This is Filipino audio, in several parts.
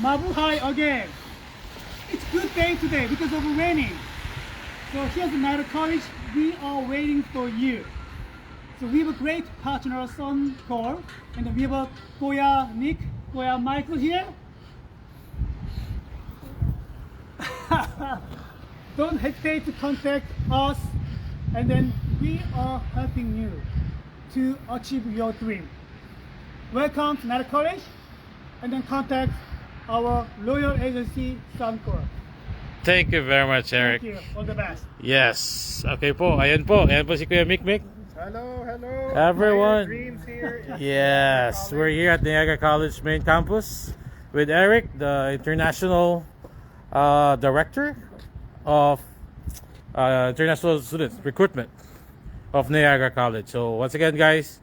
Mabuhay again. It's good day today because of raining. So here's the Niagara College. We are waiting for you. So we have a great partner, Sun-Cor, and we have a Kuyas Nick, Kuyas Michael here. Don't hesitate to contact us, and then we are helping you to achieve your dream. Welcome to Niagara College, and then contact our loyal agency, Sun-Cor. Thank you very much, Eric. Thank you. All the best. Yes. Okay po. Ayan po si Kuya Mick. Hello, Everyone. Dreams here. Yes, we're here at Niagara College main campus with Eric, the international director of international students recruitment of Niagara College. So once again, guys,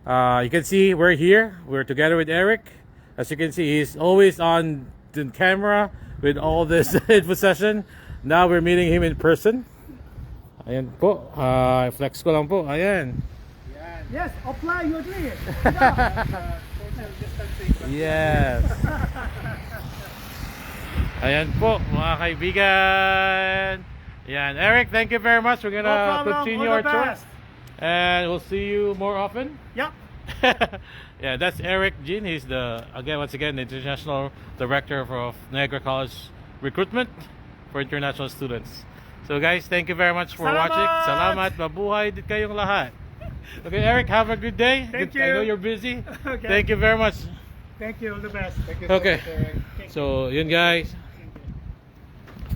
you can see we're here. We're together with Eric. As you can see, he's always on the camera with all this info session. Now we're meeting him in person. Ayan po. Flex ko lang po. Ayan. Yes, apply your dream. Social distancing. Yes. Ayan po, mga kaibigan. Ayan. Eric, thank you very much. We're gonna No problem. continue All our the tour. best. And we'll see you more often. Yep. Yeah, that's Eric Jean. He's once again, the international director of Niagara College recruitment for international students. So guys, thank you very much for Salamat! watching. Salamat. Mabuhay din kayong lahat. Okay, Eric, have a good day. Thank I know you. you're busy. Okay. Thank you very much. Thank you. All the best. Thank you Okay. so much, Eric. So, yun guys.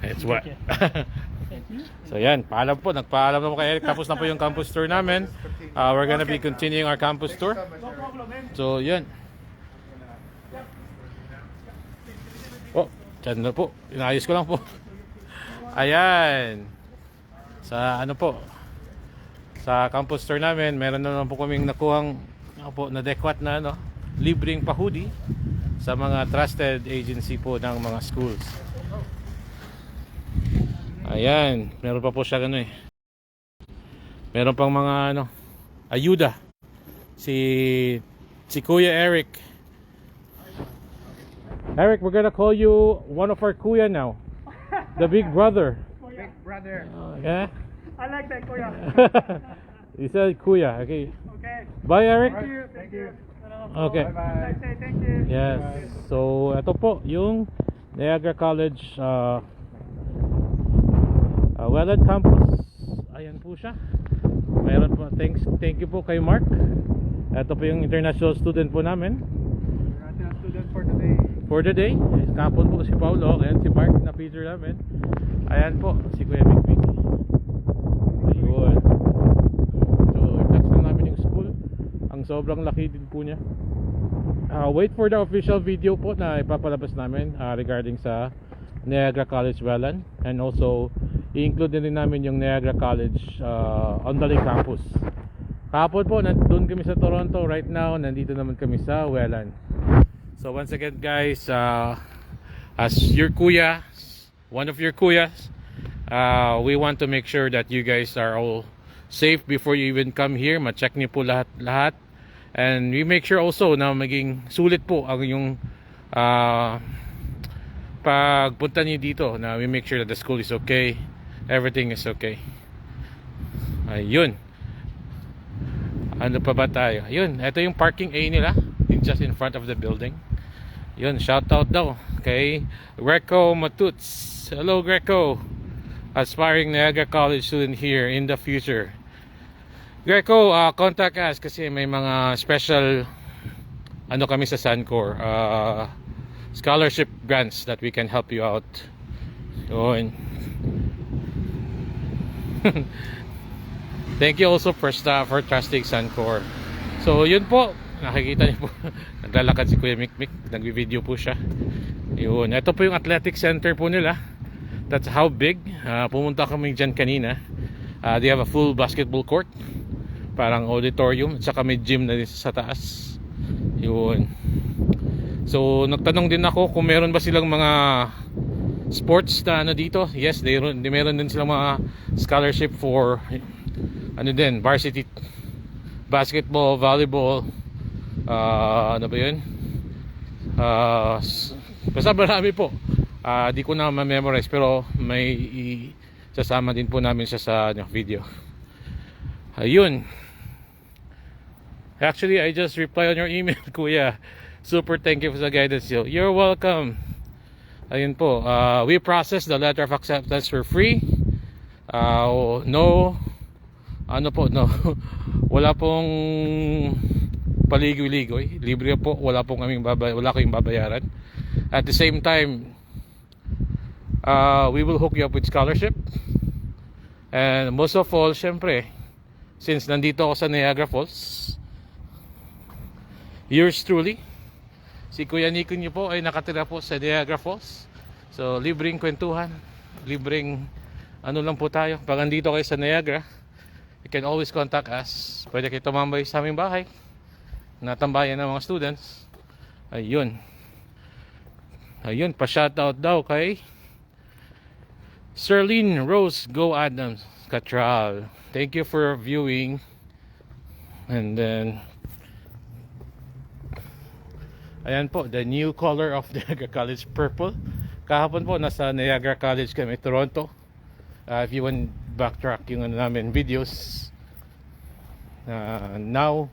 It's wet. So yan, paalam po. Nagpaalam na po kay Eric. Tapos na po yung campus tour namin. We're gonna be continuing our campus tour. No problem, man. So, yan. Oh, dyan na po. Inayos ko lang po. Ayan. Sa ano po, sa campus tour namin, meron na naman po kaming nakuhang nadekwat na libreng pahudi sa mga trusted agency po ng mga schools. Ayan, meron pa po siya meron pang mga ayuda si Kuya Eric. Eric, we're gonna call you one of our Kuya now. The big brother. Big brother. Yeah? I like that, Kuya. You said Kuya, okay. Okay. Bye, Eric. Thank you. Thank you. Okay. Bye-bye. Say thank you. Yes. So, ito po yung Niagara College Welland campus. Ayan po siya. Mayroon po. Thank you po kay Mark. Ito po yung international student po namin. International student for today. For the day. Kapon po si Paulo. Ayan si Mark na feature namin. Ayan po si Kuya Mick. Ayun. So, i-flex na namin yung school. Ang sobrang laki din po niya. Wait for the official video po na ipapalabas namin regarding sa Niagara College Welland, and also i-include din namin yung Niagara College on-the-Lake campus. Kahapon po nandun kami sa Toronto. Right now nandito naman kami sa Welland. So once again guys, as your kuya, one of your kuyas, we want to make sure that you guys are all safe before you even come here. Ma-check niyo po lahat. And we make sure also na maging sulit po ang yung pagpunta niyo dito, na we make sure that the school is okay, everything is okay. Ayun. Ano pa ba tayo? Ayun, ito yung parking A nila, just in front of the building. Yun, shout out daw kay Greco Matuts. Hello Greco, aspiring Niagara College student here in the future. Greco, contact us kasi may mga special kami sa Sun-Cor, scholarship grants that we can help you out. Yun. Thank you also for trusting Sun-Cor. So yun po, nakikita niyo po naglalakad si Kuya Mick, nagvi-video po siya. Yun, ito po yung athletic center po nila. That's how big. Pumunta kami dyan kanina. They have a full basketball court, parang auditorium, at saka may gym na din sa taas. Yun. So nagtanong din ako kung meron ba silang mga sports na dito. Yes, meron din silang mga scholarship for varsity basketball, volleyball, ano ba yun, Basta marami po. Di ko na ma-memorize, pero may sasama din po namin siya sa video. Ayun. Actually, I just replied on your email, Kuya. Super thank you for the guidance. You're welcome. Ayun po. We processed the letter of acceptance for free. No. Ano po, no. Wala pong paligoy-ligoy. Libre po. Wala kaming babayaran. At the same time, we will hook you up with scholarship. And most of all, syempre, since nandito ako sa Niagara Falls, yours truly, si Kuya Nico niyo po ay nakatira po sa Niagara Falls. So, libreng kwentuhan, libreng ano lang po tayo. Pag andito kayo sa Niagara, you can always contact us. Pwede kayo tumambay sa aming bahay, natambayan ng mga students. Ayun. Ayun, pa-shoutout daw kay Serlene Rose Go Adams Catral. Thank you for viewing. And then ayan po, the new color of Niagara College, purple. Kahapon po nasa Niagara College kami, Toronto. If you want backtrack yung ano namin videos, now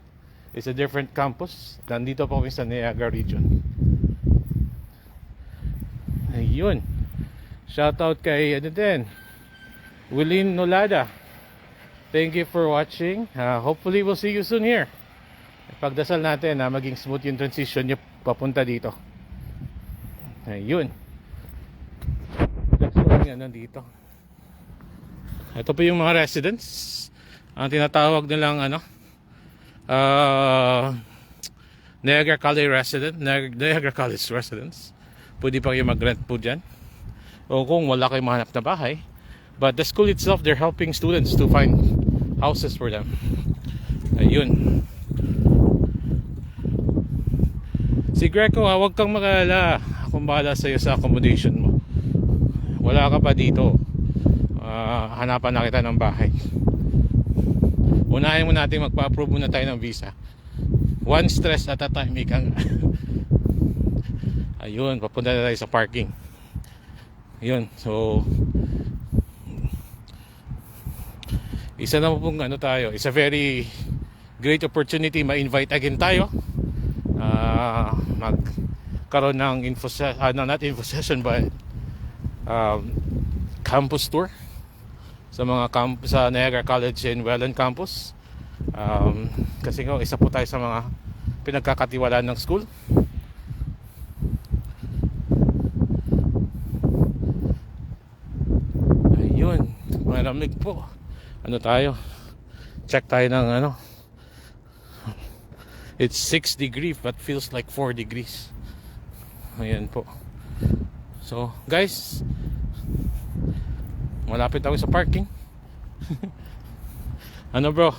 it's a different campus. Nandito po kami sa Niagara Region. Ayun. Shoutout kay ano din, Wilin Nolada. Thank you for watching. Hopefully we'll see you soon here. Pagdasal natin na maging smooth yung transition nyo papunta dito. Ayun. That's what nga nandito. Ito po yung mga residents. Ang tinatawag nilang ano, Niagara College resident, Niagara College residents. Pwede pa kayo mag-rent po dyan. O kung wala kayong mahanap na bahay. But the school itself, they're helping students to find houses for them. Ayun. Si Greco, huwag kang mag-alala. Akong bahala sa'yo sa accommodation mo. Wala ka pa dito. Hanapan na kita ng bahay. Unahin mo natin magpa-approve muna tayo ng visa. One stress at a time, ikang. Ayun, papunta na tayo sa parking. Ayun, so isa na po pong ano tayo. It's a very great opportunity. Ma-invite again tayo. Magkaroon ng info not info session but campus tour sa mga sa Niagara College in Welland campus. Kasi nga isa po tayo sa mga pinagkakatiwalaan ng school. Ayun, malamig po. Ano tayo? Check tayo ng ano. It's 6 degrees but feels like 4 degrees. Ayan po. So, guys, malapit ako sa parking. Ano bro?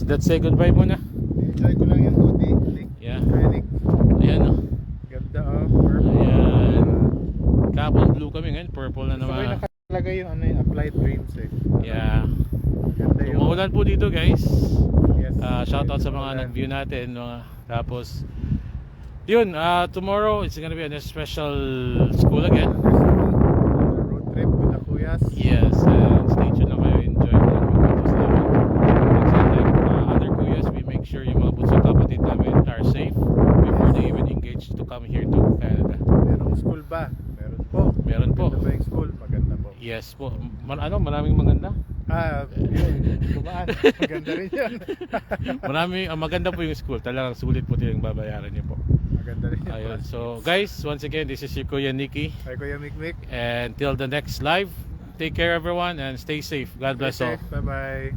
Let's say goodbye muna. Enjoy ko lang yung hoodie. Yeah. Training. Ayan o. Ganda purple. Ayan. Kapon blue kami ngayon. Purple na Sabay naman. nakalagay yung ano yung applied dreams eh. Yeah. Ganda yung Umuulan po dito guys. Yes. Shoutout sa mga nag-view natin. Tapos, yun. Tomorrow it's gonna be a special school again. Road trip with the Kuyas. Yes. And stay tuned na kayo. Enjoy the videos namin. At same time, other Kuyas, we make sure yung mga bunsong kapatid namin are safe before they even engage to come here to Canada. Merong school ba? Meron po. Meron po. Maganda ba yung school? Maganda po. Yes po. Maraming maganda. Yun. Tumaan. Maganda rin yun. Maganda po yung school. Talagang sulit po yung babayaran niyo po. Maganda rin yun. Ayun. So guys, once again, this is your Kuya Nikki. Hi Kuya Mikmik. And till the next live, take care everyone and stay safe. God bless all. Bye bye.